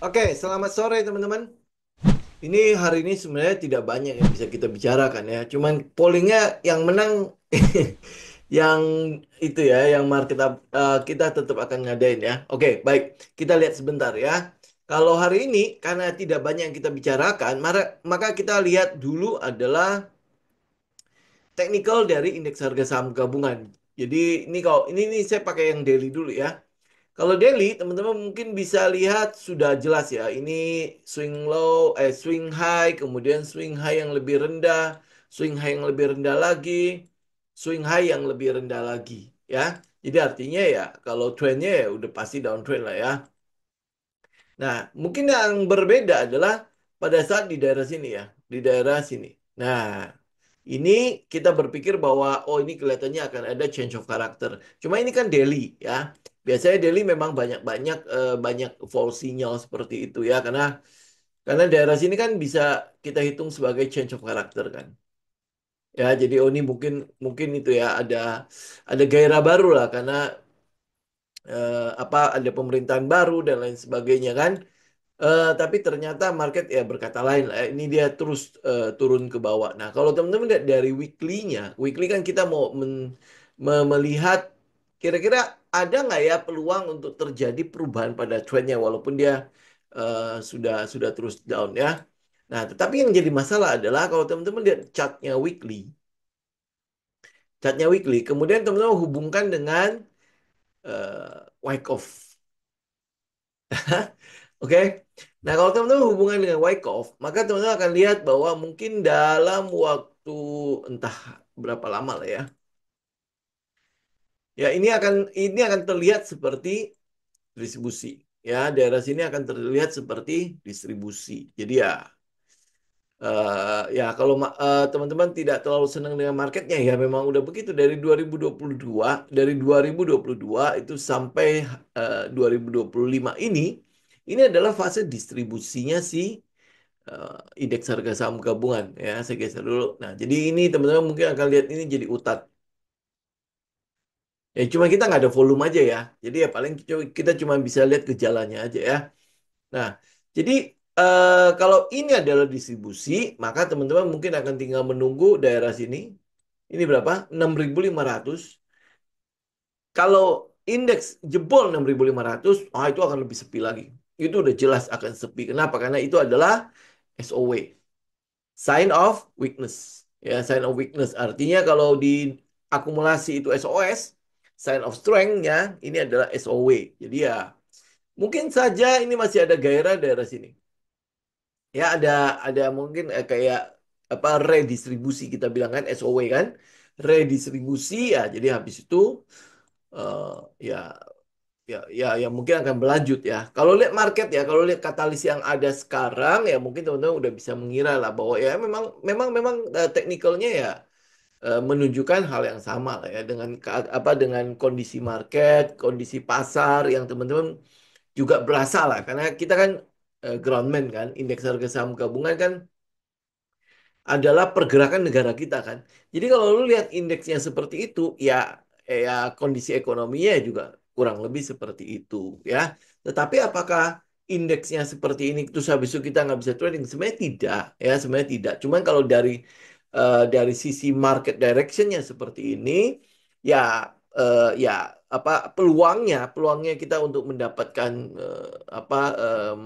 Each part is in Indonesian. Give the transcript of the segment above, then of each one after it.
Oke, selamat sore teman-teman. Ini hari ini sebenarnya tidak banyak yang bisa kita bicarakan ya. Cuman pollingnya yang menang yang itu ya, yang kita tetap akan ngadain ya. Oke, baik. Kita lihat sebentar ya. Kalau hari ini karena tidak banyak yang kita bicarakan, maka kita lihat dulu adalah teknikal dari indeks harga saham gabungan. Jadi ini kalau ini saya pakai yang daily dulu ya. Kalau daily, teman-teman mungkin bisa lihat sudah jelas ya. Ini swing high, kemudian swing high yang lebih rendah, swing high yang lebih rendah lagi, swing high yang lebih rendah lagi, ya. Jadi artinya ya, kalau trennya ya udah pasti downtrend lah ya. Nah, mungkin yang berbeda adalah pada saat di daerah sini ya, di daerah sini. Nah, ini kita berpikir bahwa oh ini kelihatannya akan ada change of character. Cuma ini kan daily ya. Biasanya daily memang banyak false signal seperti itu ya karena daerah sini kan bisa kita hitung sebagai change of character kan. Ya, jadi oh ini mungkin mungkin itu ya ada gairah baru lah karena ada pemerintahan baru dan lain sebagainya kan. Tapi ternyata market ya berkata lain lah. Ini dia terus turun ke bawah. Nah, kalau teman-teman lihat dari weekly-nya, weekly kan kita mau melihat kira-kira ada nggak ya peluang untuk terjadi perubahan pada trendnya walaupun dia sudah terus down ya. Nah, tetapi yang jadi masalah adalah kalau teman-teman lihat chartnya weekly, kemudian teman-teman hubungkan dengan Wyckoff. Oke. Nah, kalau teman-teman hubungan dengan Wyckoff, maka teman-teman akan lihat bahwa mungkin dalam waktu entah berapa lama lah ya. Ya, ini akan terlihat seperti distribusi. Ya, daerah sini akan terlihat seperti distribusi. Jadi ya kalau teman-teman tidak terlalu senang dengan marketnya ya memang udah begitu dari 2022, itu sampai 2025 ini adalah fase distribusinya si indeks harga saham gabungan ya saya geser dulu. Nah, jadi ini teman-teman mungkin akan lihat ini jadi utat. Ya cuma kita nggak ada volume aja ya. Jadi ya paling kita cuma bisa lihat gejalanya aja ya. Nah, jadi kalau ini adalah distribusi, maka teman-teman mungkin akan tinggal menunggu daerah sini. Ini berapa? 6.500. Kalau indeks jebol 6.500, itu akan lebih sepi lagi. Itu udah jelas akan sepi. Kenapa? Karena itu adalah SOW. Sign of weakness. Ya, sign of weakness. Artinya kalau di akumulasi itu SOS, sign of strength-nya ini adalah SOW. Jadi ya, mungkin saja ini masih ada gairah daerah sini. Ya, ada mungkin kayak apa redistribusi kita bilang kan SOW kan. Redistribusi ya, jadi habis itu eh, ya ya mungkin akan berlanjut ya. Kalau lihat market ya, kalau lihat katalis yang ada sekarang ya mungkin teman-teman udah bisa mengira lah bahwa ya memang teknikalnya ya menunjukkan hal yang sama lah ya dengan dengan kondisi market, kondisi pasar yang teman-teman juga berasa lah karena kita kan groundman kan, indeks harga saham gabungan kan adalah pergerakan negara kita kan. Jadi kalau lu lihat indeksnya seperti itu, ya kondisi ekonominya juga kurang lebih seperti itu ya. Tetapi apakah indeksnya seperti ini terus habis itu kita nggak bisa trading? Sebenarnya tidak ya, sebenarnya tidak. Cuman kalau dari sisi market directionnya seperti ini, ya ya peluangnya kita untuk mendapatkan apa em,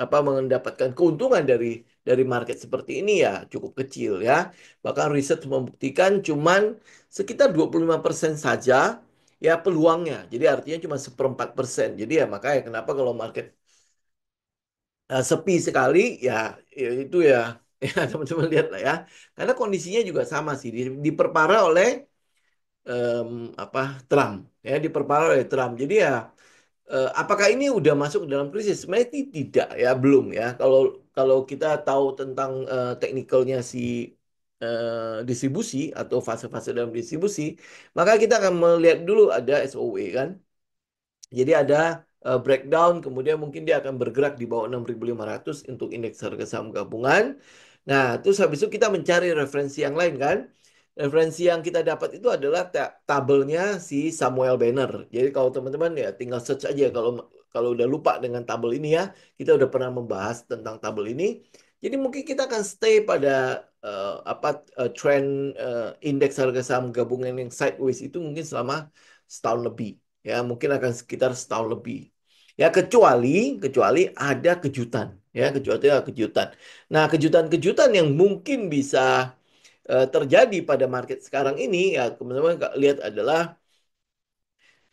mendapatkan keuntungan dari market seperti ini ya cukup kecil ya. Bahkan riset membuktikan cuman sekitar 25% saja ya peluangnya. Jadi artinya cuma 1/4%. Jadi ya makanya kenapa kalau market sepi sekali ya, ya itu ya ya teman-teman lihat lah ya. Karena kondisinya juga sama sih diperparah oleh em, apa Trump ya diperparah oleh Trump. Jadi ya apakah ini udah masuk dalam krisis? Sebenarnya tidak ya, belum ya. Kalau kalau kita tahu tentang teknikalnya si distribusi atau fase-fase dalam distribusi, maka kita akan melihat dulu ada SOW kan. Jadi ada breakdown, kemudian mungkin dia akan bergerak di bawah 6.500 untuk indeks harga saham gabungan. Nah, terus habis itu kita mencari referensi yang lain kan. Referensi yang kita dapat itu adalah tabelnya si Samuel Banner. Jadi kalau teman-teman ya tinggal search aja kalau kalau udah lupa dengan tabel ini ya, kita udah pernah membahas tentang tabel ini. Jadi mungkin kita akan stay pada apa trend indeks harga saham gabungan yang sideways itu mungkin selama setahun lebih. Ya, mungkin akan sekitar setahun lebih. Ya, kecuali kecuali ada kejutan, ya, kecuali ada kejutan. Nah, kejutan-kejutan yang mungkin bisa terjadi pada market sekarang ini ya teman-teman lihat adalah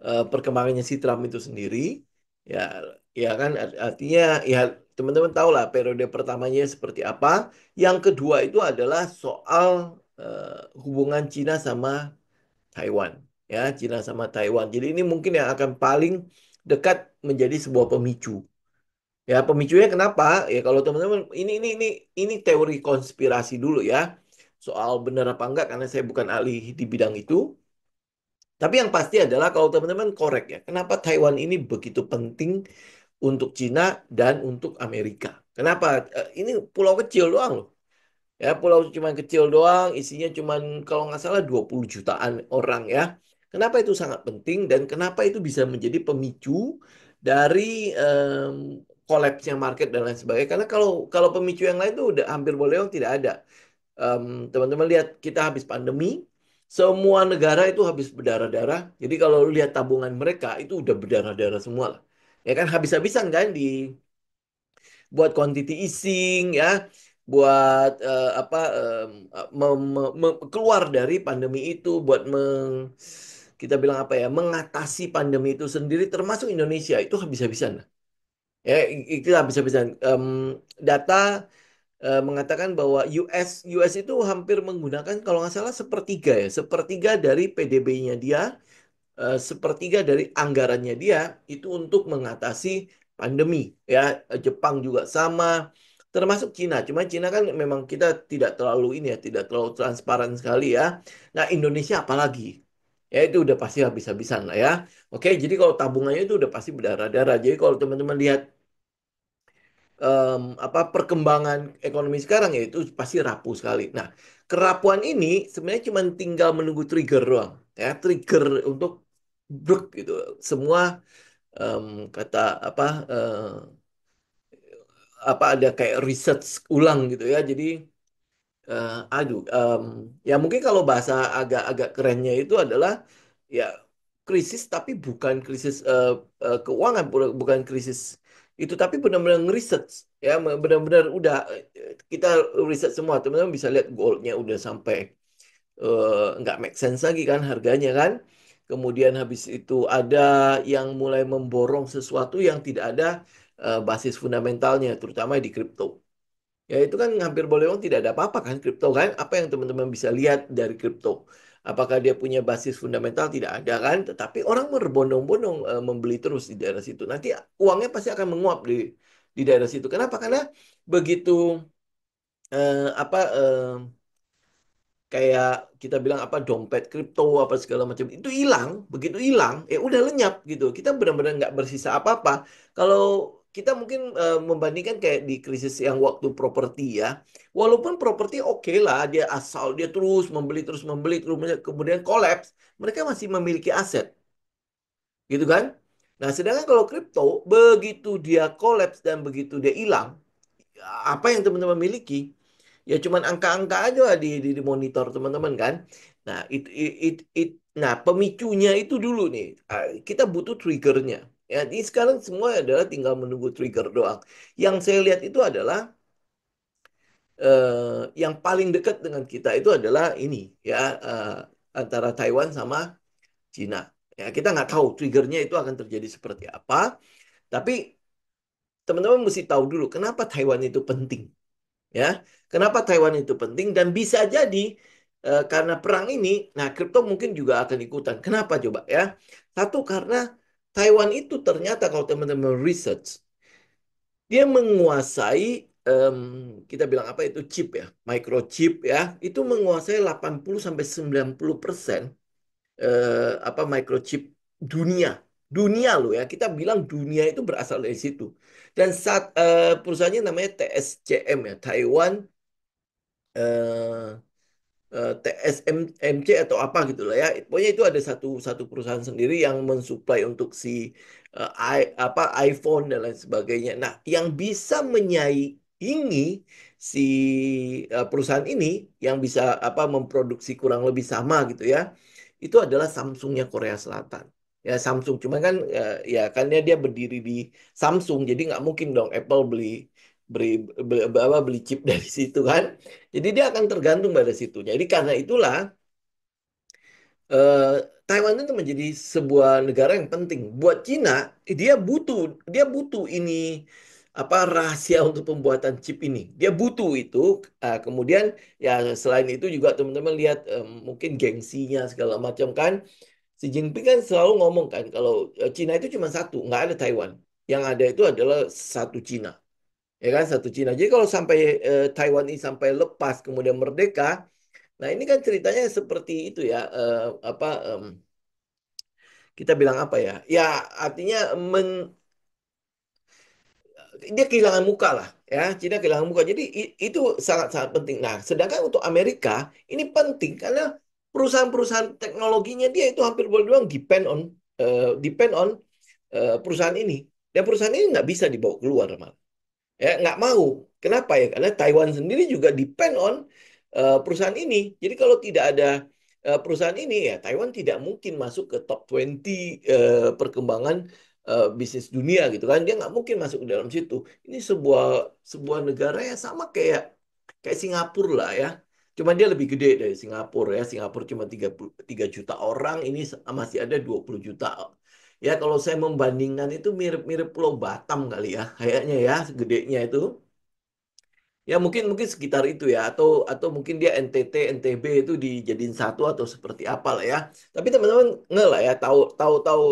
perkembangannya si Trump itu sendiri ya ya kan artinya ya teman-teman tahu lah periode pertamanya seperti apa. Yang kedua itu adalah soal hubungan Cina sama Taiwan, ya, Cina sama Taiwan. Jadi ini mungkin yang akan paling dekat menjadi sebuah pemicu. Ya, pemicunya kenapa? Ya kalau teman-teman ini teori konspirasi dulu ya. Soal benar apa enggak karena saya bukan ahli di bidang itu. Tapi yang pasti adalah kalau teman-teman korek ya, kenapa Taiwan ini begitu penting untuk Cina dan untuk Amerika? Kenapa? Ini pulau kecil doang loh. Ya, pulau cuma kecil doang, isinya cuma kalau nggak salah 20 jutaan orang ya. Kenapa itu sangat penting dan kenapa itu bisa menjadi pemicu dari kolapsnya market dan lain sebagainya? Karena kalau kalau pemicu yang lain itu udah hampir boleh bilang tidak ada. Teman-teman lihat kita habis pandemi, semua negara itu habis berdarah-darah. Jadi kalau lihat tabungan mereka itu udah berdarah-darah semua lah. Ya kan habis-habisan kan di buat quantity easing ya, buat apa keluar dari pandemi itu, buat kita bilang apa ya, mengatasi pandemi itu sendiri, termasuk Indonesia itu habis-habisan. Ya, itu habis-habisan. Data mengatakan bahwa US itu hampir menggunakan kalau nggak salah sepertiga ya, sepertiga dari PDB-nya dia sepertiga dari anggarannya dia itu untuk mengatasi pandemi ya. Jepang juga sama termasuk Cina. Cuma Cina kan memang kita tidak terlalu ini ya, tidak terlalu transparan sekali ya. Nah, Indonesia apalagi? Ya itu udah pasti habis-habisan lah ya. Oke, jadi kalau tabungannya itu udah pasti berdarah-darah. Jadi kalau teman-teman lihat apa perkembangan ekonomi sekarang ya itu pasti rapuh sekali. Nah, kerapuhan ini sebenarnya cuma tinggal menunggu trigger doang, ya trigger untuk bruk gitu. Semua em, kata apa apa ada kayak research ulang gitu ya. Jadi aduh, ya mungkin kalau bahasa agak-agak kerennya itu adalah ya krisis tapi bukan krisis keuangan, bukan krisis itu tapi benar-benar ngeriset ya benar-benar udah kita riset semua teman-teman bisa lihat goldnya udah sampai nggak make sense lagi kan harganya kan. Kemudian habis itu ada yang mulai memborong sesuatu yang tidak ada basis fundamentalnya, terutama di kripto. Ya itu kan hampir boleh bilang tidak ada apa-apa kan kripto kan. Apa yang teman-teman bisa lihat dari kripto? Apakah dia punya basis fundamental? Tidak ada kan. Tetapi orang berbondong-bondong membeli terus di daerah situ. Nanti uangnya pasti akan menguap di daerah situ. Kenapa? Karena begitu apa kayak kita bilang apa dompet kripto apa segala macam itu hilang, begitu hilang ya udah lenyap gitu, kita benar-benar nggak bersisa apa-apa. Kalau kita mungkin membandingkan kayak di krisis yang waktu properti ya, walaupun properti oke lah dia asal dia terus membeli terus kemudian kolaps, mereka masih memiliki aset gitu kan. Nah sedangkan kalau kripto begitu dia kolaps dan begitu dia hilang, apa yang teman-teman miliki ya cuman angka-angka aja di monitor teman-teman kan. Nah nah pemicunya itu dulu nih. Kita butuh triggernya ya ini sekarang semua adalah tinggal menunggu trigger doang. Yang saya lihat itu adalah yang paling dekat dengan kita itu adalah ini ya, antara Taiwan sama Cina. Ya kita nggak tahu triggernya itu akan terjadi seperti apa, tapi teman-teman mesti tahu dulu kenapa Taiwan itu penting. Ya, kenapa Taiwan itu penting dan bisa jadi karena perang ini, nah kripto mungkin juga akan ikutan. Kenapa coba ya? Satu karena Taiwan itu ternyata kalau teman-teman research, dia menguasai em, kita bilang apa itu chip ya, microchip ya, itu menguasai 80 sampai 90% apa microchip dunia. Dunia loh ya, kita bilang dunia itu berasal dari situ. Dan saat perusahaannya namanya TSCM ya, Taiwan eh, TSMC atau apa gitu lah ya. Pokoknya itu ada satu satu perusahaan sendiri yang mensuplai untuk si apa iPhone dan lain sebagainya. Nah, yang bisa menyaingi si perusahaan ini yang bisa apa memproduksi kurang lebih sama gitu ya. Itu adalah Samsungnya Korea Selatan. Ya Samsung, cuma kan ya kan dia berdiri di Samsung, jadi nggak mungkin dong Apple beli beli beli chip dari situ kan. Jadi dia akan tergantung pada situ. Jadi karena itulah eh, Taiwan itu menjadi sebuah negara yang penting. Buat Cina, dia butuh ini apa rahasia untuk pembuatan chip ini. Dia butuh itu. Kemudian ya selain itu juga teman-teman lihat mungkin gengsinya segala macam kan. Si Jinping kan selalu ngomong kan kalau Cina itu cuma satu, nggak ada Taiwan. Yang ada itu adalah satu Cina. Ya kan satu Cina. Jadi kalau sampai Taiwan ini sampai lepas kemudian merdeka, nah ini kan ceritanya seperti itu ya apa kita bilang apa ya? Ya artinya dia kehilangan muka lah ya. Cina kehilangan muka. Jadi itu sangat-sangat penting. Nah, sedangkan untuk Amerika ini penting karena perusahaan-perusahaan teknologinya dia itu hampir boleh bilang depend on perusahaan ini. Dan perusahaan ini nggak bisa dibawa keluar malah. Ya nggak mau. Kenapa ya? Karena Taiwan sendiri juga depend on perusahaan ini. Jadi kalau tidak ada perusahaan ini ya Taiwan tidak mungkin masuk ke top 20 perkembangan bisnis dunia gitu kan. Dia nggak mungkin masuk ke dalam situ. Ini sebuah sebuah negara yang sama kayak kayak Singapura lah ya. Cuma dia lebih gede dari Singapura ya. Singapura cuma 33 juta orang, ini masih ada 20 juta. Ya kalau saya membandingkan itu mirip-mirip Pulau Batam kali ya, kayaknya ya segedenya itu. Ya mungkin mungkin sekitar itu ya, atau mungkin dia NTT NTB itu dijadiin satu atau seperti apa lah ya. Tapi teman-teman nggak lah ya, tahu tahu tahu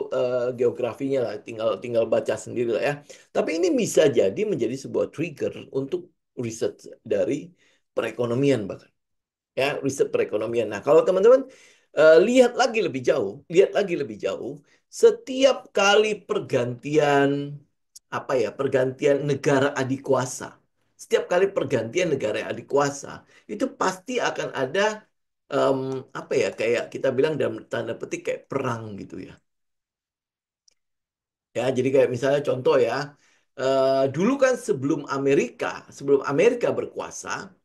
geografinya lah, tinggal tinggal baca sendiri lah ya. Tapi ini bisa jadi menjadi sebuah trigger untuk riset dari perekonomian bahkan ya riset perekonomian. Nah, kalau teman-teman lihat lagi lebih jauh, setiap kali pergantian apa ya, pergantian negara adik kuasa, setiap kali pergantian negara adik kuasa, itu pasti akan ada em, apa ya, kayak kita bilang dalam tanda petik kayak perang gitu ya. Ya, jadi kayak misalnya contoh ya, dulu kan sebelum Amerika berkuasa,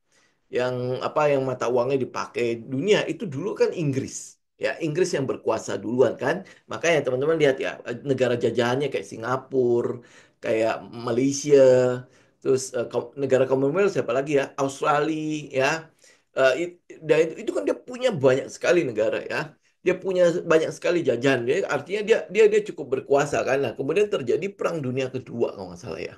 yang apa yang mata uangnya dipakai dunia itu dulu kan Inggris. Ya, Inggris yang berkuasa duluan kan. Makanya teman-teman lihat ya, negara jajahannya kayak Singapura, kayak Malaysia, terus negara Commonwealth siapa lagi ya? Australia ya. Dan itu kan dia punya banyak sekali negara ya. Dia punya banyak sekali jajahan. Jadi artinya dia cukup berkuasa kan. Nah, kemudian terjadi Perang Dunia Kedua kalau nggak salah ya.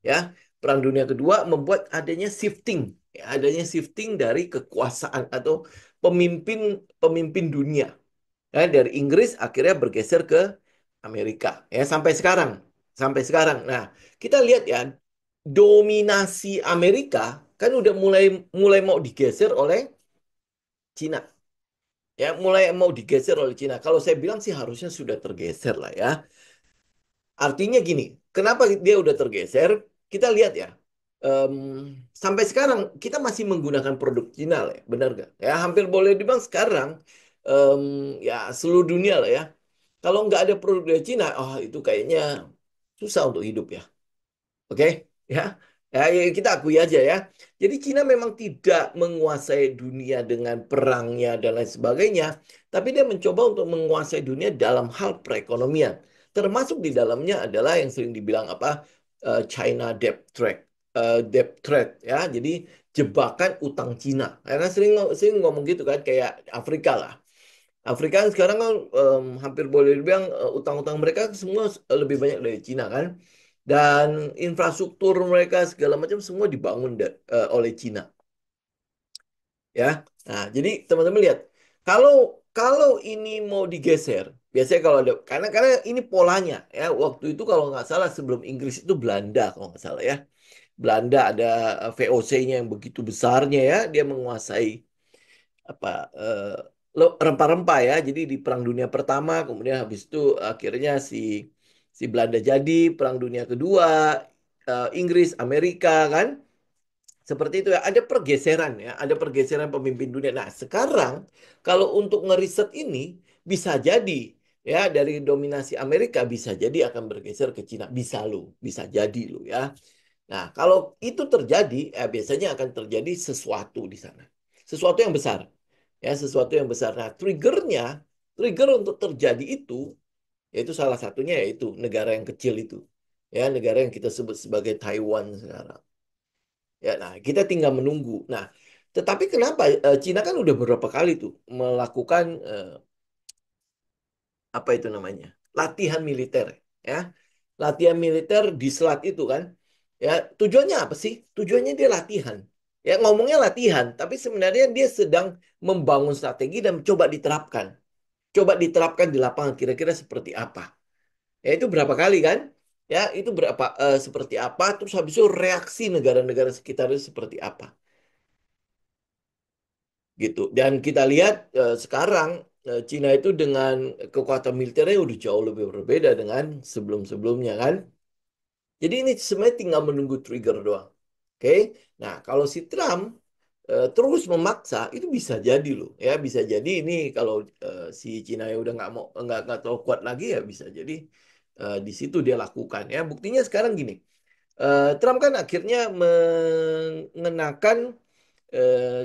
Ya, Perang Dunia Kedua membuat adanya shifting, ya, adanya shifting dari kekuasaan atau pemimpin pemimpin dunia. Ya, dari Inggris akhirnya bergeser ke Amerika. Ya, sampai sekarang. Nah, kita lihat ya, dominasi Amerika kan udah mulai mulai mau digeser oleh Cina. Ya, mulai mau digeser oleh Cina. Kalau saya bilang sih harusnya sudah tergeser lah ya. Artinya gini, kenapa dia udah tergeser? Kita lihat ya, em, sampai sekarang kita masih menggunakan produk Cina lah ya, benar nggak? Ya, hampir boleh dibilang sekarang, em, ya seluruh dunia lah ya. Kalau nggak ada produk dari Cina, oh itu kayaknya susah untuk hidup ya. Oke, ya. Ya, kita akui aja ya. Jadi Cina memang tidak menguasai dunia dengan perangnya dan lain sebagainya, tapi dia mencoba untuk menguasai dunia dalam hal perekonomian. Termasuk di dalamnya adalah yang sering dibilang apa China debt trap ya. Jadi jebakan utang Cina. Karena sering sering ngomong gitu kan kayak Afrika lah. Afrika kan sekarang kan hampir boleh dibilang utang-utang mereka semua lebih banyak dari Cina kan. Dan infrastruktur mereka segala macam semua dibangun oleh Cina. Ya. Nah, jadi teman-teman lihat, kalau kalau ini mau digeser, biasanya kalau ada karena ini polanya ya. Waktu itu kalau nggak salah sebelum Inggris itu Belanda kalau nggak salah ya. Belanda ada VOC-nya yang begitu besarnya ya, dia menguasai apa rempah-rempah ya. Jadi di Perang Dunia Pertama, kemudian habis itu akhirnya si si Belanda jadi Perang Dunia Kedua, Inggris, Amerika kan. Seperti itu ya, ada pergeseran ya, ada pergeseran pemimpin dunia. Nah, sekarang kalau untuk ngeriset ini bisa jadi ya dari dominasi Amerika bisa jadi akan bergeser ke Cina. Bisa lo, bisa jadi lo ya. Nah, kalau itu terjadi, biasanya akan terjadi sesuatu di sana. Sesuatu yang besar. Ya, sesuatu yang besar. Nah, trigger untuk terjadi itu, yaitu salah satunya yaitu negara yang kecil itu. Ya, negara yang kita sebut sebagai Taiwan sekarang. Ya, nah kita tinggal menunggu. Nah, tetapi kenapa Cina kan udah beberapa kali tuh melakukan apa itu namanya? Latihan militer ya. Latihan militer di selat itu kan. Ya, tujuannya apa sih? Tujuannya dia latihan. Ya, ngomongnya latihan, tapi sebenarnya dia sedang membangun strategi dan coba diterapkan. Coba diterapkan di lapangan kira-kira seperti apa. Ya, itu berapa kali kan? Ya, itu berapa seperti apa, terus habis itu reaksi negara-negara sekitarnya seperti apa gitu. Dan kita lihat sekarang Cina itu dengan kekuatan militernya udah jauh lebih berbeda dengan sebelum-sebelumnya kan. Jadi ini sebenarnya tinggal menunggu trigger doang. Oke. Nah, kalau si Trump terus memaksa itu bisa jadi loh ya, bisa jadi ini kalau si Cina ya udah nggak terlalu kuat lagi ya bisa jadi di situ dia lakukan ya. Buktinya sekarang gini. Trump kan akhirnya mengenakan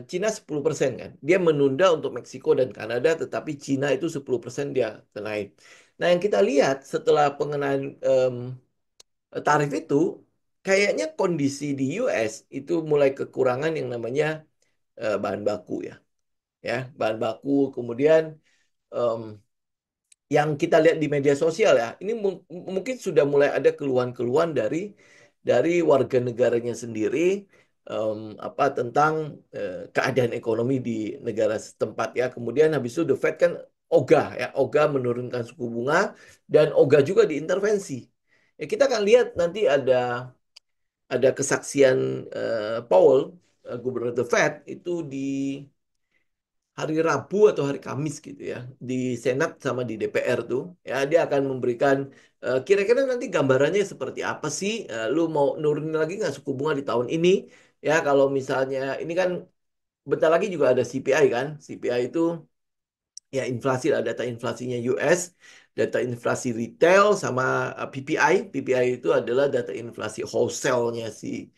Cina 10% kan. Dia menunda untuk Meksiko dan Kanada, tetapi Cina itu 10% dia kenain. Nah, yang kita lihat setelah pengenaan tarif itu, kayaknya kondisi di US itu mulai kekurangan yang namanya bahan baku ya. Ya, bahan baku, kemudian em, yang kita lihat di media sosial ya, ini mungkin sudah mulai ada keluhan-keluhan dari warga negaranya sendiri apa tentang keadaan ekonomi di negara setempat ya. Kemudian habis itu The Fed kan ogah ya, ogah menurunkan suku bunga dan ogah juga diintervensi. Ya, kita akan lihat nanti ada kesaksian Powell, gubernur The Fed itu di hari Rabu atau hari Kamis gitu ya di Senat sama di DPR tuh ya dia akan memberikan kira-kira nanti gambarannya seperti apa sih. Lu mau nurunin lagi nggak suku bunga di tahun ini ya kalau misalnya ini kan bentar lagi juga ada CPI kan. CPI itu ya inflasi lah, data inflasinya US, data inflasi retail sama PPI. PPI itu adalah data inflasi wholesale-nya si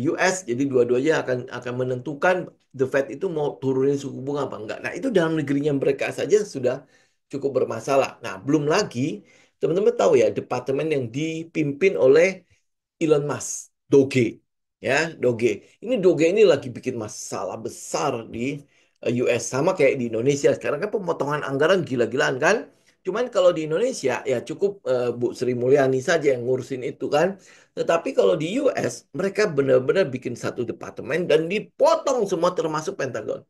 US. Jadi dua-duanya akan menentukan The Fed itu mau turunin suku bunga apa enggak. Nah, itu dalam negerinya mereka saja sudah cukup bermasalah. Nah, belum lagi teman-teman tahu ya, departemen yang dipimpin oleh Elon Musk, Doge, ya, Doge. Ini Doge ini lagi bikin masalah besar di US sama kayak di Indonesia. Sekarang kan pemotongan anggaran gila-gilaan kan. Cuman kalau di Indonesia ya cukup Bu Sri Mulyani saja yang ngurusin itu kan. Tetapi kalau di US mereka benar-benar bikin satu departemen dan dipotong semua termasuk Pentagon.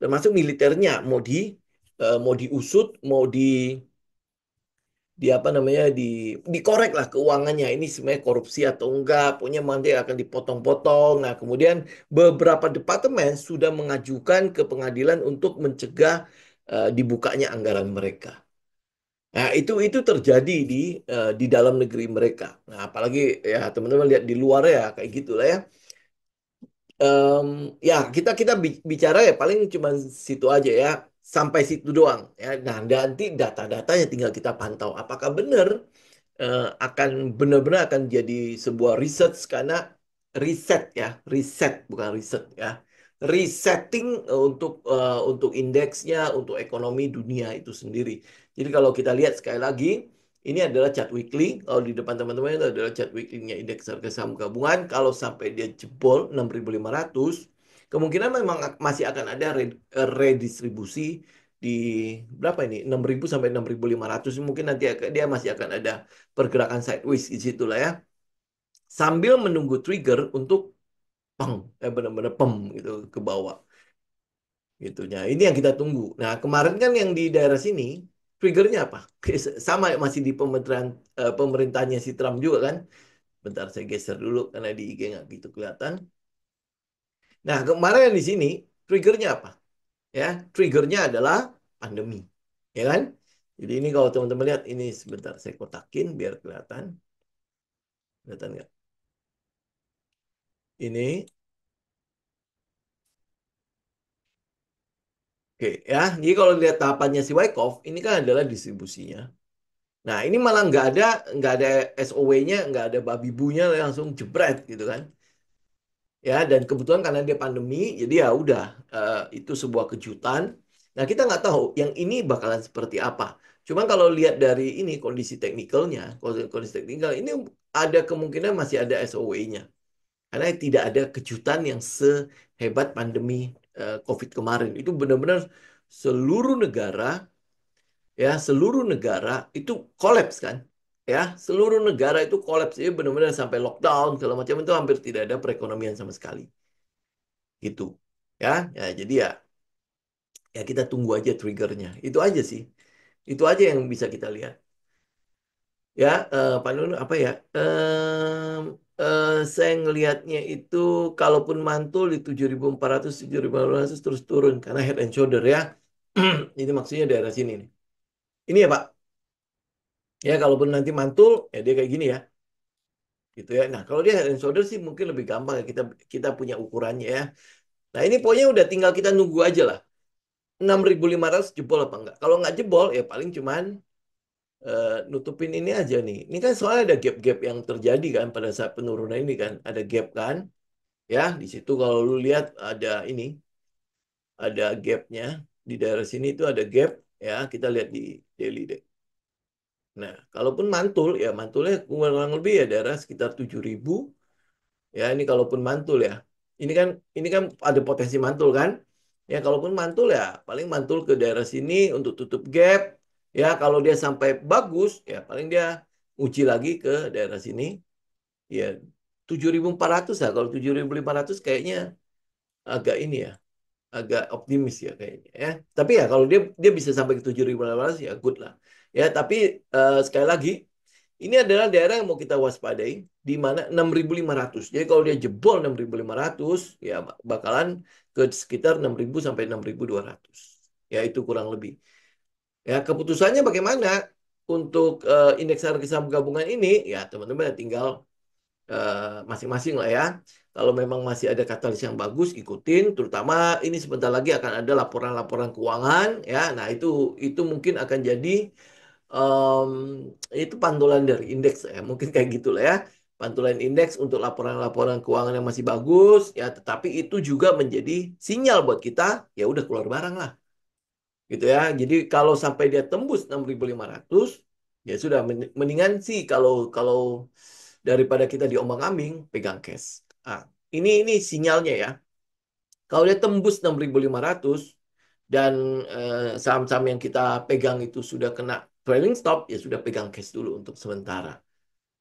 Termasuk militernya mau diusut, mau di apa namanya dikorek lah keuangannya ini sebenarnya korupsi atau enggak punya nanti akan dipotong-potong. Nah kemudian beberapa departemen sudah mengajukan ke pengadilan untuk mencegah dibukanya anggaran mereka. Nah itu terjadi di dalam negeri mereka. Nah apalagi ya teman-teman lihat di luar ya kayak gitulah ya. Em, ya kita kita bicara ya paling cuma situ aja ya sampai situ doang ya. Nah nanti data-datanya tinggal kita pantau apakah benar akan benar-benar akan jadi sebuah research karena riset ya, riset bukan riset ya. Resetting untuk indeksnya, untuk ekonomi dunia itu sendiri. Jadi kalau kita lihat sekali lagi, ini adalah chart weekly. Kalau di depan teman-teman itu adalah chart weekly-nya indeks harga saham gabungan. Kalau sampai dia jebol 6.500, kemungkinan memang masih akan ada redistribusi di berapa ini 6.000 sampai 6.500 mungkin nanti dia masih akan ada pergerakan sideways di situ lah ya sambil menunggu trigger untuk peng benar-benar pem gitu ke bawah gitu. Nah ini yang kita tunggu. Nah kemarin kan yang di daerah sini triggernya apa sama masih di pemerintahnya si Trump juga kan. Bentar saya geser dulu karena di IG nggak gitu kelihatan. Nah kemarin yang di sini triggernya apa ya, triggernya adalah pandemi ya kan. Jadi ini kalau teman-teman lihat ini sebentar saya kotakin biar kelihatan. Kelihatan nggak? Ini, oke ya. Jadi kalau lihat tahapannya si Wyckoff, ini kan adalah distribusinya. Nah, ini malah nggak ada SOW-nya, nggak ada babi bunya langsung jebret gitu kan. Ya, dan kebetulan karena dia pandemi, jadi ya udah itu sebuah kejutan. Nah, kita nggak tahu yang ini bakalan seperti apa. Cuman kalau lihat dari ini kondisi teknikalnya, kondisi teknikal ini ada kemungkinan masih ada SOW-nya. Karena tidak ada kejutan yang sehebat pandemi COVID kemarin. Itu benar-benar seluruh negara, ya seluruh negara itu kolaps kan. Ya, seluruh negara itu kolaps. Jadi benar-benar sampai lockdown segala macam itu hampir tidak ada perekonomian sama sekali. Gitu. Ya, ya jadi ya kita tunggu aja triggernya. Itu aja sih. Itu aja yang bisa kita lihat. Ya, Pak Nunu apa ya? Saya ngelihatnya itu kalaupun mantul di 7.400, 7.500 terus turun karena head and shoulder ya. Ini maksudnya daerah sini nih. Ini ya Pak. Ya, kalaupun nanti mantul ya dia kayak gini ya. Gitu ya. Nah, kalau dia head and shoulder sih mungkin lebih gampang ya kita kita punya ukurannya ya. Nah, ini pokoknya udah tinggal kita nunggu aja lah. 6.500 jebol apa enggak? Kalau nggak jebol ya paling cuman nutupin ini aja nih. Ini kan soalnya ada gap-gap yang terjadi kan pada saat penurunan ini kan. Ada gap kan. Ya, di situ kalau lu lihat ada gapnya. Di daerah sini itu ada gap. Ya, kita lihat di daily deh. Nah, kalaupun mantul, ya mantulnya kurang lebih ya daerah sekitar 7.000. Ya, ini kalaupun mantul ya. Ini kan ada potensi mantul kan? Ya, kalaupun mantul ya paling mantul ke daerah sini untuk tutup gap. Ya, kalau dia sampai bagus, ya paling dia uji lagi ke daerah sini. Ya, 7.400 lah. Kalau 7.500 kayaknya agak ini ya, agak optimis ya kayaknya ya. Tapi ya kalau dia dia bisa sampai ke 7.500 ya good lah. Ya, tapi sekali lagi ini adalah daerah yang mau kita waspadai di mana 6.500. Jadi kalau dia jebol 6.500 ya bakalan ke sekitar 6.000 sampai 6.200. Ya itu kurang lebih. Ya keputusannya bagaimana untuk indeks harga saham gabungan ini ya teman-teman tinggal masing-masing lah ya. Kalau memang masih ada katalis yang bagus, ikutin. Terutama ini sebentar lagi akan ada laporan-laporan keuangan ya. Nah itu mungkin akan jadi em, itu pantulan dari indeks ya. Mungkin kayak gitulah ya. Pantulan indeks untuk laporan-laporan keuangan yang masih bagus ya. Tetapi itu juga menjadi sinyal buat kita ya udah keluar barang lah gitu ya. Jadi kalau sampai dia tembus 6.500 ya sudah mendingan sih kalau kalau daripada kita diombang-ambing pegang cash. Ah, ini sinyalnya ya. Kalau dia tembus 6.500 dan saham-saham yang kita pegang itu sudah kena trailing stop ya sudah pegang cash dulu untuk sementara.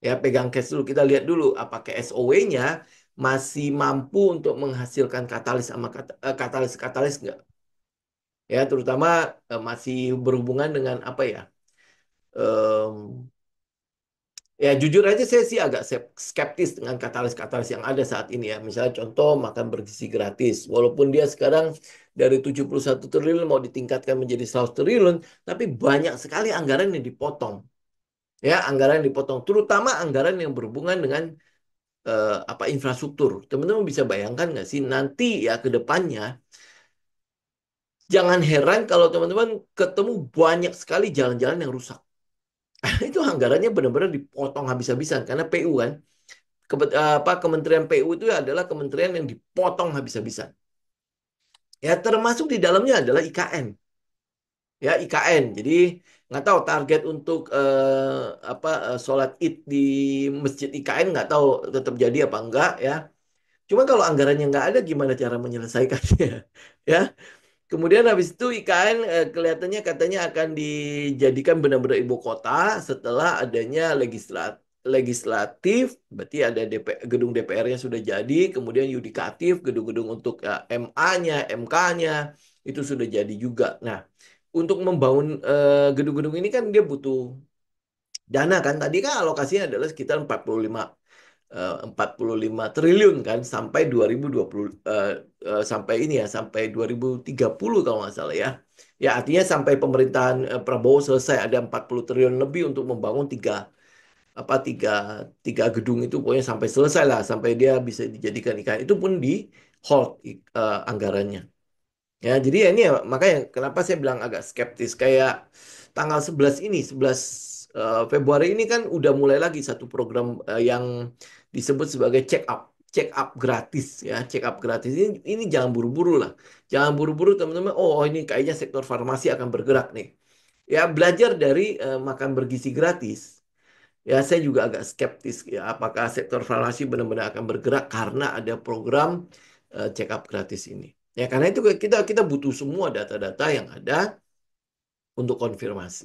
Ya pegang cash dulu kita lihat dulu apakah SOW-nya masih mampu untuk menghasilkan katalis sama katalis nggak? Ya terutama masih berhubungan dengan apa ya? Em, Ya jujur aja saya sih agak skeptis dengan katalis-katalis yang ada saat ini ya. Misalnya contoh makan bergizi gratis. Walaupun dia sekarang dari 71 triliun mau ditingkatkan menjadi 100 triliun, tapi banyak sekali anggaran yang dipotong. Ya, anggaran yang dipotong, terutama anggaran yang berhubungan dengan apa infrastruktur. Teman-teman bisa bayangkan nggak sih nanti ya ke depannya, jangan heran kalau teman-teman ketemu banyak sekali jalan-jalan yang rusak. Itu anggarannya benar-benar dipotong habis-habisan karena PU kan. Kementerian PU itu adalah kementerian yang dipotong habis-habisan. Ya termasuk di dalamnya adalah IKN. Ya IKN. Jadi nggak tahu target untuk sholat Id di masjid IKN nggak tahu tetap jadi apa enggak ya. Cuma kalau anggarannya nggak ada gimana cara menyelesaikannya ya. Kemudian habis itu IKN kelihatannya katanya akan dijadikan benar-benar ibu kota setelah adanya legislatif, berarti ada gedung DPR-nya sudah jadi, kemudian yudikatif, gedung-gedung untuk MA-nya, MK-nya itu sudah jadi juga. Nah, untuk membangun gedung-gedung ini kan dia butuh dana kan. Tadi kan alokasinya adalah sekitar 45 triliun kan sampai 2020 sampai ini ya sampai 2030 kalau nggak salah ya. Ya artinya sampai pemerintahan Prabowo selesai ada 40 triliun lebih untuk membangun apa tiga gedung itu pokoknya sampai selesai lah, sampai dia bisa dijadikan IKN. Itu pun di hold anggarannya. Ya, jadi ya ini ya, makanya kenapa saya bilang agak skeptis. Kayak tanggal 11 ini, 11 Februari ini kan udah mulai lagi satu program yang disebut sebagai check up. Check up gratis ya, check up gratis. Ini jangan buru-buru lah. Jangan buru-buru teman-teman. Oh, ini kayaknya sektor farmasi akan bergerak nih. Ya, belajar dari makan bergizi gratis. Ya, saya juga agak skeptis ya, apakah sektor farmasi benar-benar akan bergerak karena ada program check up gratis ini. Ya, karena itu kita kita butuh semua data-data yang ada untuk konfirmasi.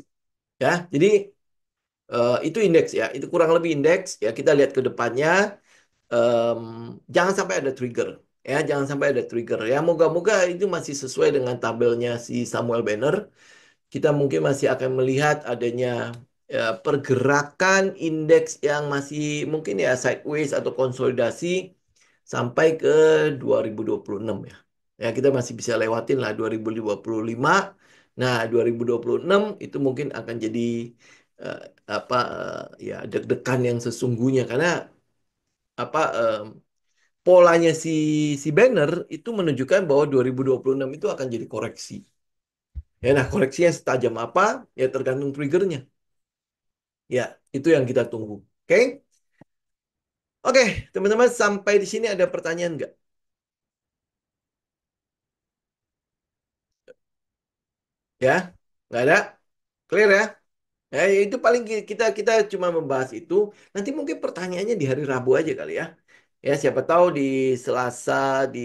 Ya, jadi itu indeks ya, itu kurang lebih indeks ya. Kita lihat ke depannya, em, jangan sampai ada trigger. Ya, jangan sampai ada trigger. Ya, moga-moga itu masih sesuai dengan tabelnya si Samuel Banner. Kita mungkin masih akan melihat adanya pergerakan indeks yang masih mungkin ya sideways atau konsolidasi sampai ke 2026 ya. Ya, kita masih bisa lewatin lah 2025. Nah, 2026 itu mungkin akan jadi eh, apa ya deg-degan yang sesungguhnya karena apa polanya si Banner itu menunjukkan bahwa 2026 itu akan jadi koreksi. Ya, nah koreksinya setajam apa? Ya tergantung triggernya. Ya, itu yang kita tunggu. Oke? Oke, teman-teman sampai di sini ada pertanyaan nggak? Ya, nggak ada? Clear ya? Ya, itu paling kita kita cuma membahas itu. Nanti mungkin pertanyaannya di hari Rabu aja kali ya. Ya, siapa tahu di Selasa, di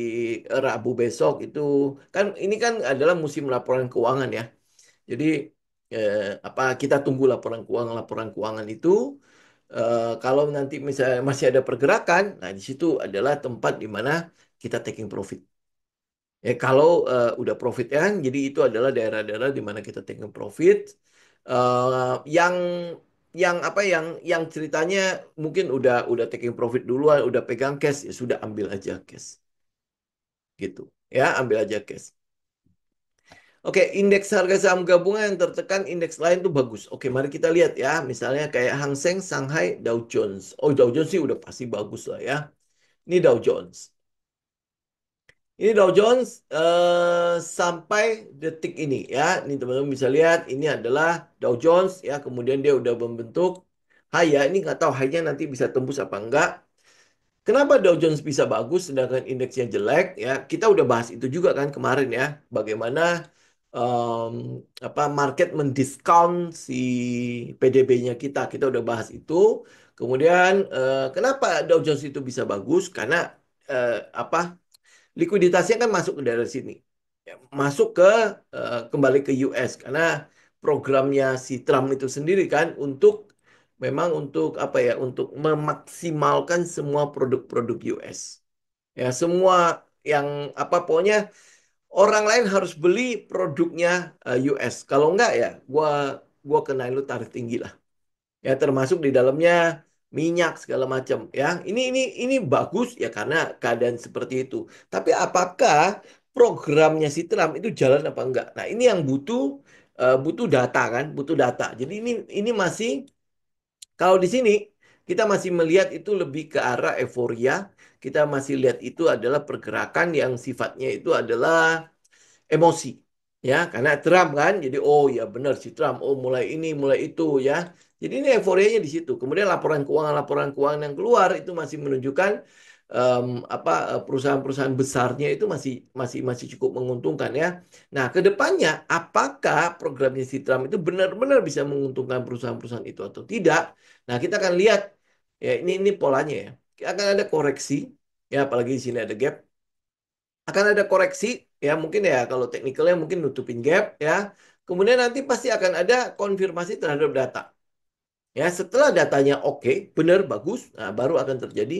Rabu besok itu kan ini kan adalah musim laporan keuangan ya. Jadi apa kita tunggu laporan keuangan itu. Kalau nanti misalnya masih ada pergerakan, nah di situ adalah tempat di mana kita taking profit. Ya kalau udah profit ya kan, jadi itu adalah daerah-daerah di mana kita taking profit. Yang apa yang ceritanya mungkin udah taking profit duluan, udah pegang cash ya sudah ambil aja cash gitu. Ya ambil aja cash. Oke, indeks harga saham gabungan yang tertekan, indeks lain tuh bagus. Oke, mari kita lihat ya. Misalnya kayak Hang Seng, Shanghai, Dow Jones. Oh, Dow Jones sih udah pasti bagus lah ya. Ini Dow Jones. Ini Dow Jones sampai detik ini ya. Ini teman-teman bisa lihat, ini adalah Dow Jones ya. Kemudian dia udah membentuk high ya. Ini nggak tahu high-nya nanti bisa tembus apa enggak. Kenapa Dow Jones bisa bagus sedangkan indeksnya jelek ya? Kita udah bahas itu juga kan kemarin ya. Bagaimana em, apa market mendiskon si PDB-nya kita. Kita udah bahas itu. Kemudian kenapa Dow Jones itu bisa bagus? Karena apa likuiditasnya kan masuk ke daerah sini. Ya, masuk ke kembali ke US karena programnya si Trump itu sendiri kan untuk memang untuk apa ya untuk memaksimalkan semua produk-produk US. Ya, semua yang apa pokoknya orang lain harus beli produknya US. Kalau enggak ya gua kenain lu tarif tinggi lah. Ya termasuk di dalamnya minyak segala macam ya. Ini bagus ya karena keadaan seperti itu. Tapi apakah programnya si Trump itu jalan apa enggak? Nah, ini yang butuh data kan, butuh data. Jadi ini masih kalau di sini kita masih melihat itu lebih ke arah euforia. Kita masih lihat itu adalah pergerakan yang sifatnya itu adalah emosi ya karena Trump kan jadi oh ya benar si Trump oh mulai ini mulai itu ya jadi ini euforianya di situ kemudian laporan keuangan yang keluar itu masih menunjukkan apa perusahaan-perusahaan besarnya itu masih masih masih cukup menguntungkan ya nah kedepannya apakah programnya si Trump itu benar-benar bisa menguntungkan perusahaan-perusahaan itu atau tidak nah kita akan lihat ya ini polanya ya akan ada koreksi ya apalagi di sini ada gap akan ada koreksi ya mungkin ya kalau teknikalnya mungkin nutupin gap ya kemudian nanti pasti akan ada konfirmasi terhadap data ya setelah datanya oke benar bagus nah, baru akan terjadi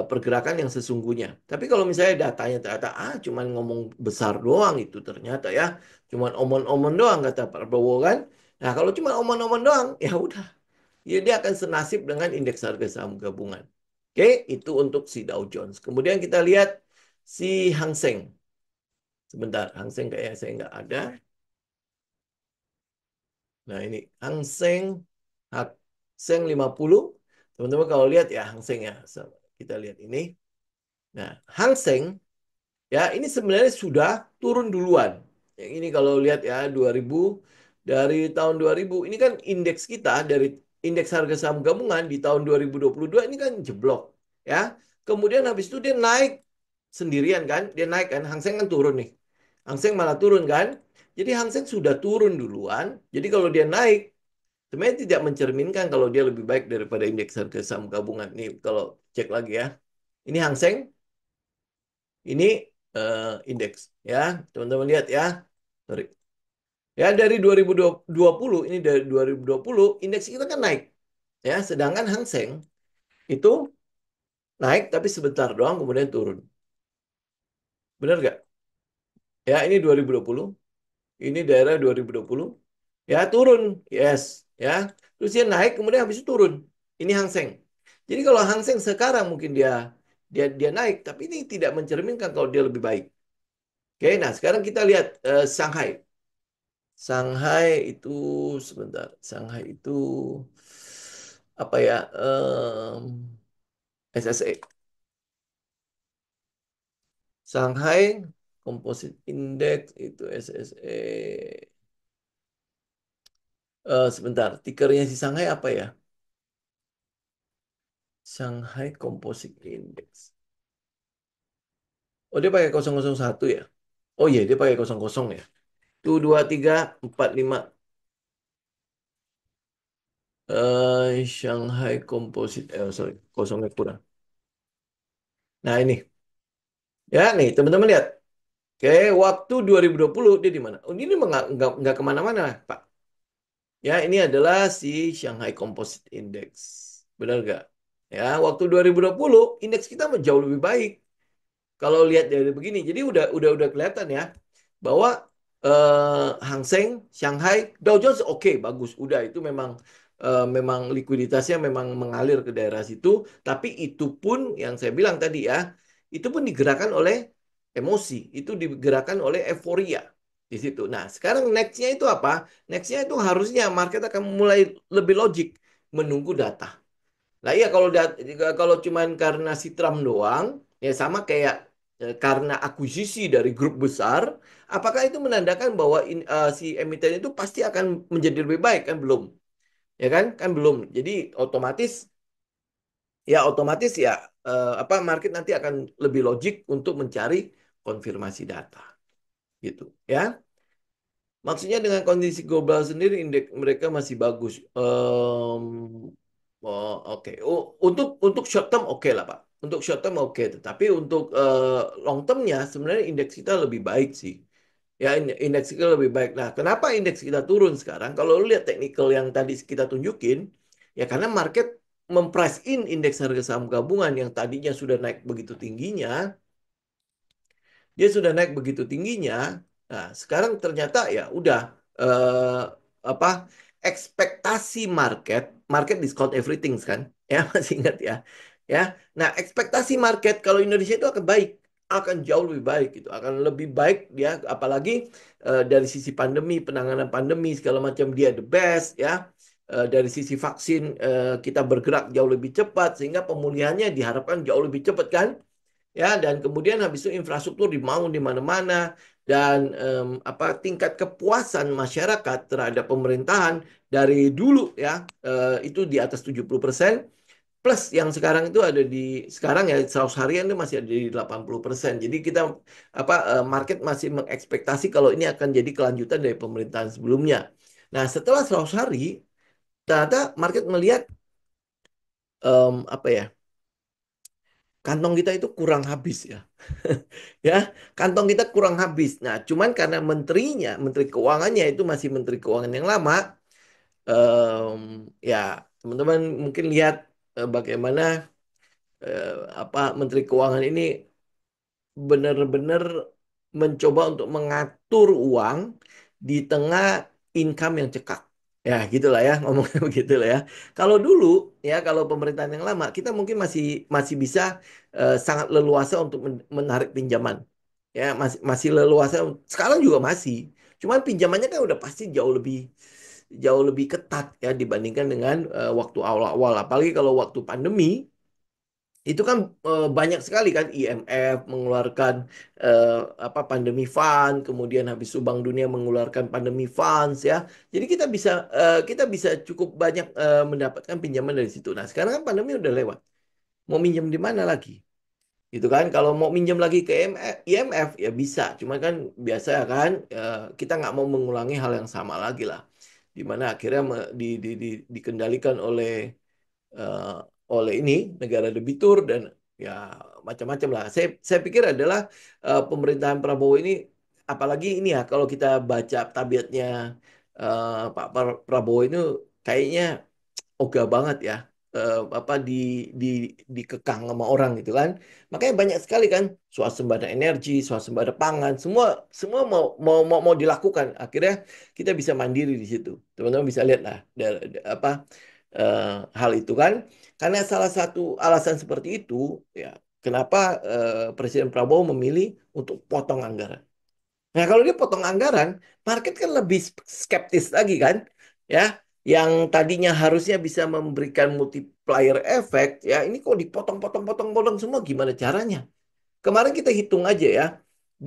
pergerakan yang sesungguhnya tapi kalau misalnya datanya ternyata cuman ngomong besar doang itu ternyata ya cuman omon-omon doang kata Pak Prabowo kan nah kalau cuma omon-omon doang ya udah ya dia akan senasib dengan indeks harga saham gabungan oke itu untuk si Dow Jones kemudian kita lihat si Hang Seng. Sebentar, Hang Seng kayaknya saya nggak ada. Nah ini Hang Seng. Seng 50. Teman-teman kalau lihat ya Hang Seng ya. Kita lihat ini. Nah, Hang Seng ya ini sebenarnya sudah turun duluan. Yang ini kalau lihat ya 2000, dari tahun 2000 ini kan indeks kita dari indeks harga saham gabungan di tahun 2022 ini kan jeblok ya. Kemudian habis itu dia naik sendirian kan, dia naik kan, Hang Seng kan turun nih. Hang Seng malah turun kan. Jadi Hang Seng sudah turun duluan. Jadi kalau dia naik sebenarnya tidak mencerminkan kalau dia lebih baik daripada indeks harga saham gabungan. Nih kalau cek lagi ya. Ini Hang Seng, ini indeks ya. Teman-teman lihat ya. Sorry. Ya dari 2020 ini dari 2020 indeks kita kan naik. Ya, sedangkan Hang Seng itu naik tapi sebentar doang kemudian turun. Benar nggak? Ya, ini 2020. Ini daerah 2020. Ya, turun. Yes, ya. Terus dia naik kemudian habis itu turun. Ini Hang Seng. Jadi kalau Hang Seng sekarang mungkin dia dia dia naik tapi ini tidak mencerminkan kalau dia lebih baik. Oke, nah sekarang kita lihat Shanghai. Shanghai itu sebentar. Shanghai itu apa ya? SSE. Shanghai Composite Index itu SSE. Sebentar, tikernya si Shanghai apa ya? Shanghai Composite Index. Oh, dia pakai 001 ya? Oh iya, dia pakai 00 ya. Itu 2345. Shanghai Composite. Sorry, kosongnya kurang. Nah, ini. Ya, nih, teman-teman lihat. Oke, waktu 2020 dia di mana? Oh, ini nggak kemana-mana, Pak. Ya, ini adalah si Shanghai Composite Index. Benar nggak? Ya, waktu 2020 indeks kita jauh lebih baik. Kalau lihat dari begini, jadi udah kelihatan ya bahwa Hang Seng, Shanghai, Dow Jones oke, bagus, udah itu memang likuiditasnya memang mengalir ke daerah situ, tapi itu pun yang saya bilang tadi ya, itu pun digerakkan oleh emosi, itu digerakkan oleh euforia di situ. Nah, sekarang nextnya itu apa? Nextnya itu harusnya market akan mulai lebih logik menunggu data. Nah iya kalau cuman karena si Trump doang, ya sama kayak karena akuisisi dari grup besar, apakah itu menandakan bahwa si emiten itu pasti akan menjadi lebih baik kan belum, ya kan? Kan belum. Jadi otomatis ya apa market nanti akan lebih logik untuk mencari konfirmasi data gitu, ya. Maksudnya dengan kondisi global sendiri indeks mereka masih bagus. Oke. Untuk short term oke lah Pak. Untuk short term oke. Tetapi untuk long termnya sebenarnya indeks kita lebih baik sih. Ya indeks kita lebih baik. Nah, kenapa indeks kita turun sekarang? Kalau lu lihat teknikal yang tadi kita tunjukin, ya karena market memprice in indeks harga saham gabungan yang tadinya sudah naik begitu tingginya, dia sudah naik begitu tingginya. Nah, sekarang ternyata ya udah eh, apa ekspektasi market discount everything kan? Ya masih ingat ya. Ya. Nah, ekspektasi market kalau Indonesia itu akan baik, akan jauh lebih baik gitu, akan lebih baik dia apalagi dari sisi pandemi, penanganan pandemi segala macam dia the best ya. Dari sisi vaksin kita bergerak jauh lebih cepat sehingga pemulihannya diharapkan jauh lebih cepat kan? Ya dan kemudian habis itu infrastruktur dibangun di mana-mana dan apa tingkat kepuasan masyarakat terhadap pemerintahan dari dulu ya itu di atas 70% plus yang sekarang itu ada di sekarang ya 100 harian itu masih ada di 80%. Jadi kita apa market masih mengekspektasi kalau ini akan jadi kelanjutan dari pemerintahan sebelumnya. Nah, setelah 100 hari ternyata market melihat apa ya? Kantong kita itu kurang habis ya. Ya, kantong kita kurang habis. Nah, cuman karena menterinya, menteri keuangannya itu masih menteri keuangan yang lama, ya teman-teman mungkin lihat bagaimana eh, apa menteri keuangan ini benar-benar mencoba untuk mengatur uang di tengah income yang cekak. Ya, gitulah ya, ngomongnya begitu lah ya. Kalau dulu ya, kalau pemerintahan yang lama, kita mungkin masih masih bisa sangat leluasa untuk menarik pinjaman. Ya, masih masih leluasa. Sekarang juga masih. Cuman pinjamannya kan udah pasti jauh lebih jauh lebih ketat ya dibandingkan dengan waktu awal-awal. Apalagi kalau waktu pandemi itu kan banyak sekali kan IMF mengeluarkan eh, apa pandemi fund, kemudian habis itu Bank Dunia mengeluarkan pandemi funds ya. Jadi kita bisa cukup banyak mendapatkan pinjaman dari situ. Nah, sekarang kan pandemi udah lewat. Mau minjem di mana lagi? Gitu kan? Kalau mau minjem lagi ke IMF ya bisa. Cuma kan biasa kan kita nggak mau mengulangi hal yang sama lagi lah. Di mana akhirnya dikendalikan eh, oleh ini negara debitur dan ya macam-macam lah. Saya pikir adalah pemerintahan Prabowo ini apalagi ini ya kalau kita baca tabiatnya Pak Prabowo itu kayaknya ogah banget ya apa di dikekang sama orang gitu kan. Makanya banyak sekali kan swasembada energi, swasembada pangan, semua semua mau dilakukan. Akhirnya kita bisa mandiri di situ. Teman-teman bisa lihat lah apa eh, hal itu kan. Karena salah satu alasan seperti itu ya kenapa Presiden Prabowo memilih untuk potong anggaran. Nah, kalau dia potong anggaran, market kan lebih skeptis lagi kan, ya. Yang tadinya harusnya bisa memberikan multiplier effect, ya ini kok dipotong-potong-potong-potong semua, gimana caranya? Kemarin kita hitung aja ya,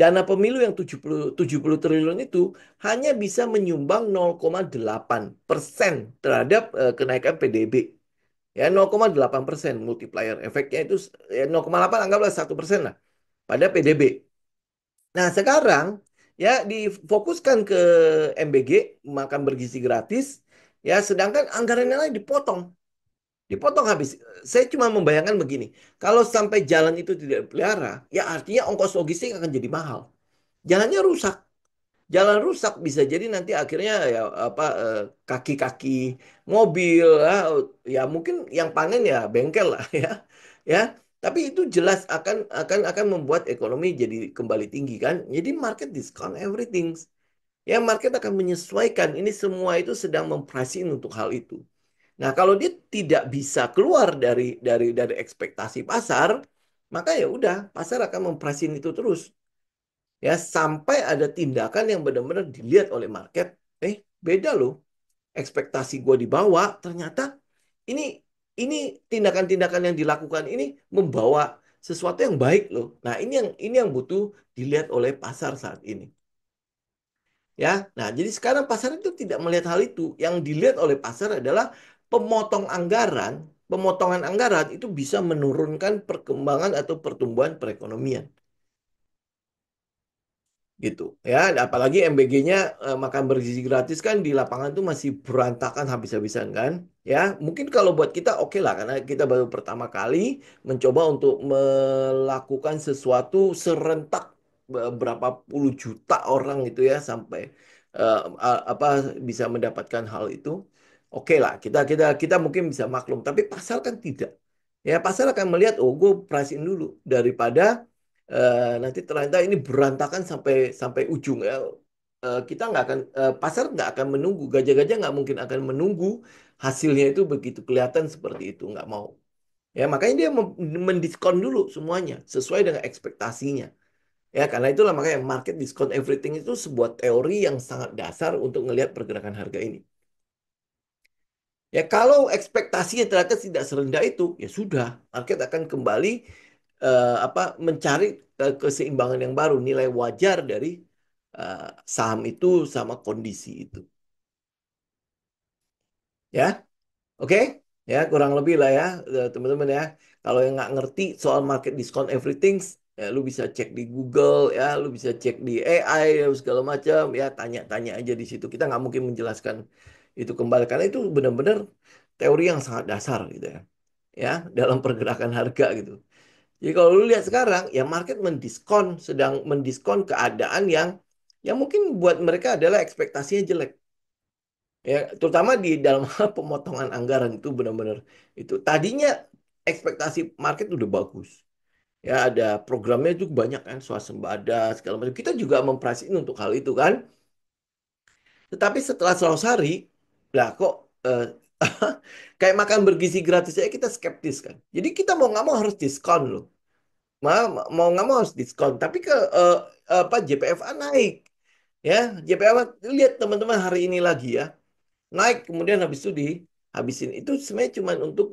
dana pemilu yang 70 triliun itu hanya bisa menyumbang 0,8% terhadap kenaikan PDB. Ya, 0,8% multiplier efeknya itu ya, 0,8 anggaplah 1% lah pada PDB. Nah, sekarang ya difokuskan ke MBG, makan bergizi gratis, ya sedangkan anggaran yang lain dipotong. Dipotong habis. Saya cuma membayangkan begini, kalau sampai jalan itu tidak dipelihara, ya artinya ongkos logistik akan jadi mahal. Jalannya rusak. Jalan rusak bisa jadi nanti akhirnya ya apa kaki-kaki mobil ya, ya mungkin yang panen ya bengkel lah ya. Ya, tapi itu jelas akan membuat ekonomi jadi kembali tinggi kan. Jadi market discount everything. Ya, market akan menyesuaikan. Ini semua itu sedang mempricing untuk hal itu. Nah, kalau dia tidak bisa keluar dari ekspektasi pasar, maka ya udah, pasar akan mempricing itu terus. Ya, sampai ada tindakan yang benar-benar dilihat oleh market. Beda loh. Ekspektasi gue di bawah, ternyata ini ini tindakan-tindakan yang dilakukan ini membawa sesuatu yang baik loh. Nah, ini yang butuh dilihat oleh pasar saat ini. Ya, nah jadi sekarang pasar itu tidak melihat hal itu. Yang dilihat oleh pasar adalah pemotongan anggaran itu bisa menurunkan perkembangan atau pertumbuhan perekonomian gitu ya. Apalagi MBG-nya makan bergizi gratis kan di lapangan tuh masih berantakan habis-habisan kan ya. Mungkin kalau buat kita oke lah karena kita baru pertama kali mencoba untuk melakukan sesuatu serentak berapa puluh juta orang itu ya sampai apa bisa mendapatkan hal itu. Oke lah, kita mungkin bisa maklum, tapi pasar kan tidak. Ya, pasar akan melihat, oh, gue pricing dulu daripada nanti ternyata ini berantakan sampai sampai ujung ya. Kita nggak akan pasar nggak akan menunggu, gajah-gajah nggak mungkin akan menunggu hasilnya itu begitu kelihatan seperti itu, nggak mau. Ya, makanya dia mendiskon dulu semuanya sesuai dengan ekspektasinya. Ya, karena itulah makanya market discount everything itu sebuah teori yang sangat dasar untuk melihat pergerakan harga ini. Ya, kalau ekspektasinya ternyata tidak serendah itu, ya sudah, market akan kembali apa mencari keseimbangan yang baru, nilai wajar dari eh, saham itu sama kondisi itu. Ya, oke? Ya, kurang lebih lah ya, teman-teman ya. Kalau yang nggak ngerti soal market discount everything, ya, lu bisa cek di Google, ya, lu bisa cek di AI, ya, segala macam, ya, tanya-tanya aja di situ. Kita nggak mungkin menjelaskan itu kembali karena itu benar-benar teori yang sangat dasar gitu ya, dalam pergerakan harga gitu. Jadi kalau lu lihat sekarang, ya market sedang mendiskon keadaan yang mungkin buat mereka adalah ekspektasinya jelek. Ya, terutama di dalam hal pemotongan anggaran itu benar-benar itu. Tadinya ekspektasi market udah bagus. Ya, ada programnya juga banyak kan, swasembada segala macam. Kita juga mempricing untuk hal itu kan. Tetapi setelah 100 hari, lah kok eh, kayak makan bergizi gratis aja kita skeptis kan. Jadi kita mau nggak mau harus diskon loh. Mau nggak mau harus diskon. Tapi apa JPFA naik, ya JPFA lihat teman-teman hari ini lagi ya naik kemudian habis itu dihabisin. Itu sebenarnya cuma untuk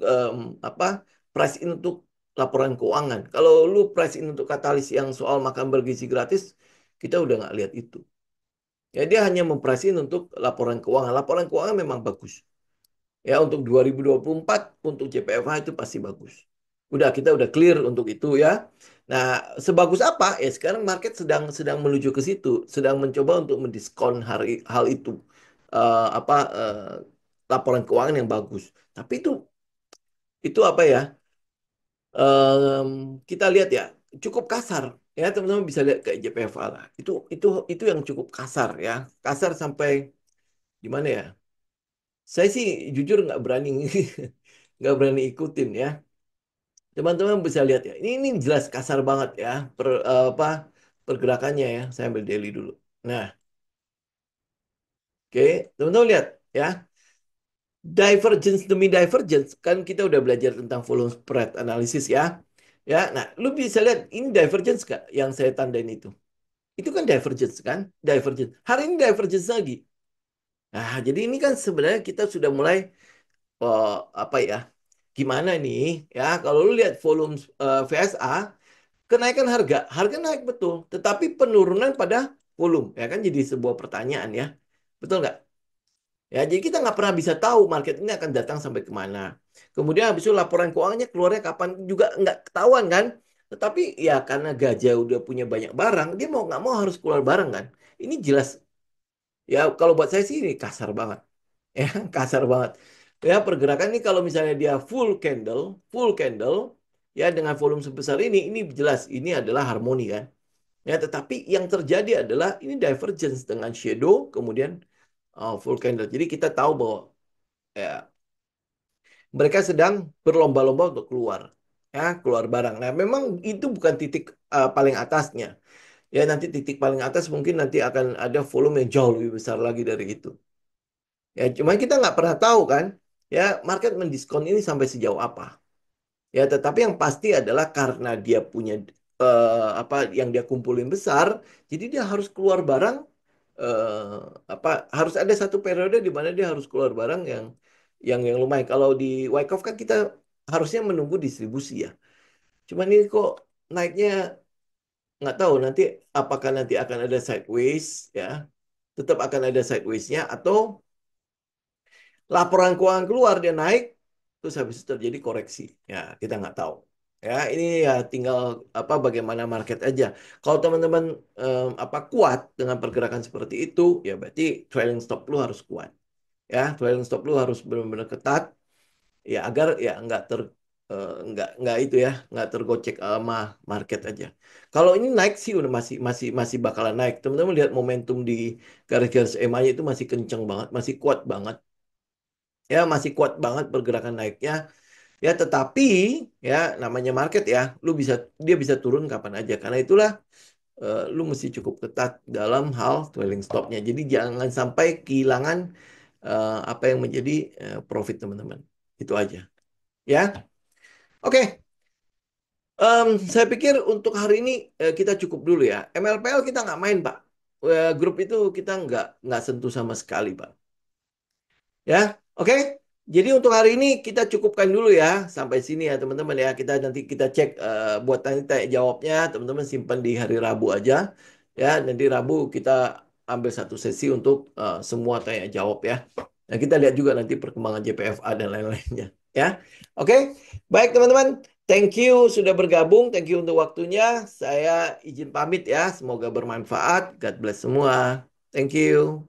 apa price in untuk laporan keuangan. Kalau lu price in untuk katalis yang soal makan bergizi gratis, kita udah nggak lihat itu. Ya dia hanya memprice in untuk laporan keuangan. Laporan keuangan memang bagus. Ya untuk 2024 untuk JPFH itu pasti bagus. Kita udah clear untuk itu ya. Nah, sebagus apa? Ya sekarang market sedang sedang menuju ke situ, sedang mencoba untuk mendiskon hal itu. Apa laporan keuangan yang bagus. Tapi itu apa ya? em, Kita lihat ya, cukup kasar. Ya, teman-teman bisa lihat ke JPFA lah. Itu yang cukup kasar ya. Kasar sampai gimana ya? Saya sih jujur nggak berani nggak berani ikutin ya. Teman-teman bisa lihat ya. Ini jelas kasar banget ya apa pergerakannya ya. Saya ambil daily dulu. Nah, oke, teman-teman lihat ya. Divergence demi divergence kan kita udah belajar tentang volume spread analisis ya. Ya, nah lu bisa lihat ini divergence gak yang saya tandain itu. Itu kan divergence kan? Divergence. Hari ini divergence lagi. Nah, jadi ini kan sebenarnya kita sudah mulai eh, apa ya? Gimana nih ya kalau lu lihat volume VSA kenaikan harga naik betul, tetapi penurunan pada volume, ya kan jadi sebuah pertanyaan ya, betul nggak? Ya, jadi kita nggak pernah bisa tahu market ini akan datang sampai kemana. Kemudian habis itu laporan keuangannya keluarnya kapan juga nggak ketahuan kan? Tetapi ya karena Gajah udah punya banyak barang, dia mau nggak mau harus keluar barang kan? Ini jelas ya kalau buat saya sih ini kasar banget, ya kasar banget. Ya pergerakan ini kalau misalnya dia full candle, ya dengan volume sebesar ini jelas ini adalah harmoni kan. Ya, tetapi yang terjadi adalah ini divergence dengan shadow, kemudian full candle. Jadi kita tahu bahwa ya, mereka sedang berlomba-lomba untuk keluar, ya keluar barang. Nah, memang itu bukan titik paling atasnya. Ya, nanti titik paling atas mungkin nanti akan ada volume yang jauh lebih besar lagi dari itu. Ya, cuma kita nggak pernah tahu kan, ya market mendiskon ini sampai sejauh apa. Ya, tetapi yang pasti adalah karena dia punya apa yang dia kumpulin besar, jadi dia harus keluar barang eh, apa harus ada satu periode di mana dia harus keluar barang yang lumayan. Kalau di Wyckoff kan kita harusnya menunggu distribusi ya. Cuman ini kok naiknya nggak tahu nanti apakah nanti akan ada sideways ya, tetap akan ada sidewaysnya atau laporan keuangan keluar dia naik terus habis itu terjadi koreksi ya kita nggak tahu ya ini ya tinggal apa bagaimana market aja kalau teman-teman apa kuat dengan pergerakan seperti itu ya berarti trailing stop lu harus kuat ya trailing stop lu harus benar-benar ketat ya agar ya nggak itu ya nggak tergocek sama market aja kalau ini naik sih udah masih bakalan naik teman-teman lihat momentum di garis-garis EMA itu masih kenceng banget masih kuat banget ya masih kuat banget pergerakan naiknya ya tetapi ya namanya market ya dia bisa turun kapan aja karena itulah lu mesti cukup ketat dalam hal trailing stopnya jadi jangan sampai kehilangan apa yang menjadi profit teman-teman itu aja ya oke. Saya pikir untuk hari ini kita cukup dulu ya MLPL kita nggak main Pak. Grup itu kita nggak sentuh sama sekali Pak. Ya, oke. Jadi untuk hari ini kita cukupkan dulu ya sampai sini ya teman-teman ya. Nanti kita cek buat tanya jawabnya teman-teman simpan di hari Rabu aja ya. Nanti Rabu kita ambil satu sesi untuk semua tanya jawab ya. Nah kita lihat juga nanti perkembangan JPFA dan lain-lainnya ya. Oke, baik teman-teman. Thank you sudah bergabung. Thank you untuk waktunya. Saya izin pamit ya. Semoga bermanfaat. God bless semua. Thank you.